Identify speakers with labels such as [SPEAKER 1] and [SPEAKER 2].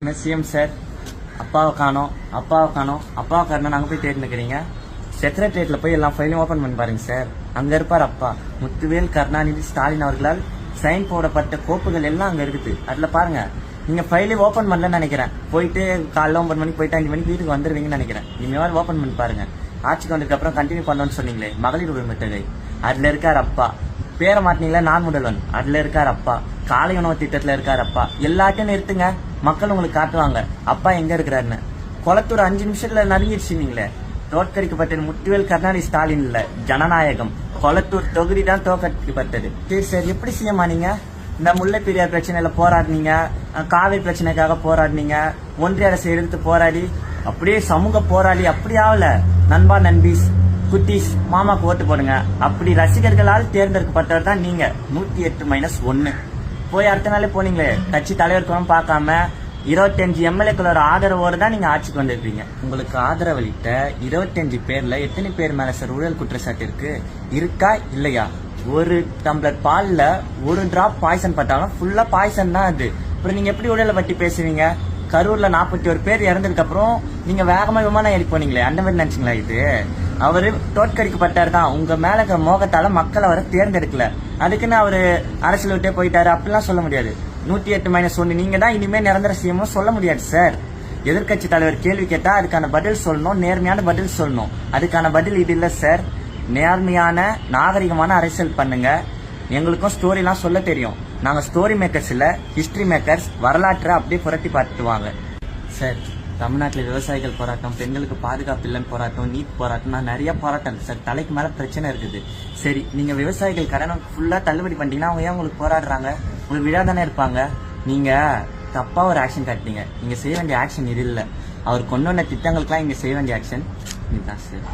[SPEAKER 1] CM sir, அப்பாவை காணோம் அப்பாவை காரணம் நாங்கள் போய் தேடினுக்கிறீங்க. செக்ரட்டரியேட்ல போய் எல்லா ஃபைலையும் ஓப்பன் பண்ணி பாருங்க சார். அங்க இருப்பார் அப்பா. முத்துவேல் கருணாநிதி ஸ்டாலின் அவர்களால் சைன் போடப்பட்ட கோப்புகள் எல்லாம் அங்க இருக்குது. அதுல பாருங்க. நீங்க ஃபைலே ஓப்பன் பண்ணலன்னு நினைக்கிறேன். போயிட்டு காலைல 9 மணிக்கு போயிட்டு 5 மணிக்கு வீட்டுக்கு வந்துருவீங்கன்னு நினைக்கிறேன். இனிமேல் ஓப்பன் பண்ணி பாருங்க. ஆட்சிக்கு வந்ததுக்கு அப்புறம் கண்டினியூ பண்ணணும்னு சொன்னீங்களே மகளிர் உரிமை தொகை, அதுல இருக்கார் அப்பா. பேரை மாட்டினீங்களா நான் முதல்வன், அதுல இருக்கார் அப்பா. காலை உணவு திட்டத்துல இருக்கார் அப்பா. எல்லாத்தையும் நிறுத்துங்க, மக்கள் உங்களுக்கு காட்டுவாங்க அப்பா எங்க இருக்கிறாருன்னு. குளத்தூர் 5 நிமிஷத்துல நறுங்கிடுச்சுங்களே. தோற்கடிக்கப்பட்டது முத்துவேல் கருணாநிதி ஸ்டாலின் இல்ல, ஜனநாயகம். குளத்தூர் தொகுதி தான் தோற்கடிக்கப்பட்டது. சரி சார், எப்படி செய்யமா நீங்க இந்த முல்லை பெரியார் பிரச்சனையில போராடினீங்க, காவிரி பிரச்சனைக்காக போராடினீங்க, ஒன்றிய அரசு எதிர்த்து போராடி அப்படியே சமூக போராடி அப்படி ஆகல. நண்பா நண்பீஸ் குட்டீஸ் மாமாக்கு ஓட்டு போடுங்க அப்படி ரசிகர்களால் தேர்ந்தெடுக்கப்பட்டவர் தான் நீங்க. 108-1 போய் அடுத்த நாளே போனீங்களே. கட்சி தலைவருக்கும் பார்க்காம 25 எம்எல்ஏக்களோட ஆதரவோடு தான் நீங்க ஆட்சிக்கு வந்திருப்பீங்க. உங்களுக்கு ஆதரவளித்த 25 பேர்ல எத்தனை பேர் மேல சார் ஊழல் குற்றச்சாட்டு இருக்கா இல்லையா? ஒரு டம்ளர் பால்ல ஒரு டிராப் பாய்சன் பட்டாலும் ஃபுல்லா பாய்சன் தான் அது. அப்புறம் நீங்க எப்படி ஊழலை பத்தி பேசுவீங்க? கரூர்ல 41 பேர் இறந்ததுக்கு அப்புறம் நீங்க வேகமா விமானம் ஏறி போனீங்களே, அந்த மாதிரி நினைச்சீங்களா? இது அவரு தோற்கடிக்கப்பட்டாரு தான். உங்க மேல மோகத்தால மக்கள் அவரை தேர்ந்தெடுக்கல, அதுக்குன்னு அவரு அரசியல் விட்டே போயிட்டாரு அப்படிலாம் சொல்ல முடியாது. 108-1 நீங்க தான் இனிமே நிரந்தர சிஎம் சொல்ல முடியாது சார். எதிர்கட்சி தலைவர் கேள்வி கேட்டா அதுக்கான பதில் சொல்லணும், நேர்மையான பதில் சொல்லணும். அதுக்கான பதில் இது இல்ல சார். நேர்மையான நாகரிகமான அரசியல் பண்ணுங்க. எங்களுக்கும் ஸ்டோரி எல்லாம் சொல்ல தெரியும். நாங்க ஸ்டோரி மேக்கர்ஸ் இல்ல, ஹிஸ்டரி மேக்கர்ஸ். வரலாற்றை அப்படியே புரட்டி பார்த்துவாங்க சார். தமிழ்நாட்டில் விவசாயிகள் போராட்டம், பெண்களுக்கு பாதுகாப்பு இல்லைன்னு போராட்டம், நீட் போராட்டம், நான் நிறைய போராட்டம் இருக்கு சார். தலைக்கு மேல பிரச்சனை இருக்குது. சரி, நீங்க விவசாயிகள் கடனை ஃபுல்லா தள்ளுபடி பண்ணிட்டீங்கன்னா அவங்க ஏன் உங்களுக்கு போராடுறாங்க? உங்களுக்கு விழா தானே இருப்பாங்க. நீங்க தப்பா ஒரு ஆக்ஷன் காட்டினீங்க. நீங்க செய்ய வேண்டிய ஆக்ஷன் இது இல்ல. அவர் கொண்டு வந்த திட்டங்களுக்கெல்லாம் இங்க செய்ய வேண்டிய ஆக்ஷன் இதுதான் சார்.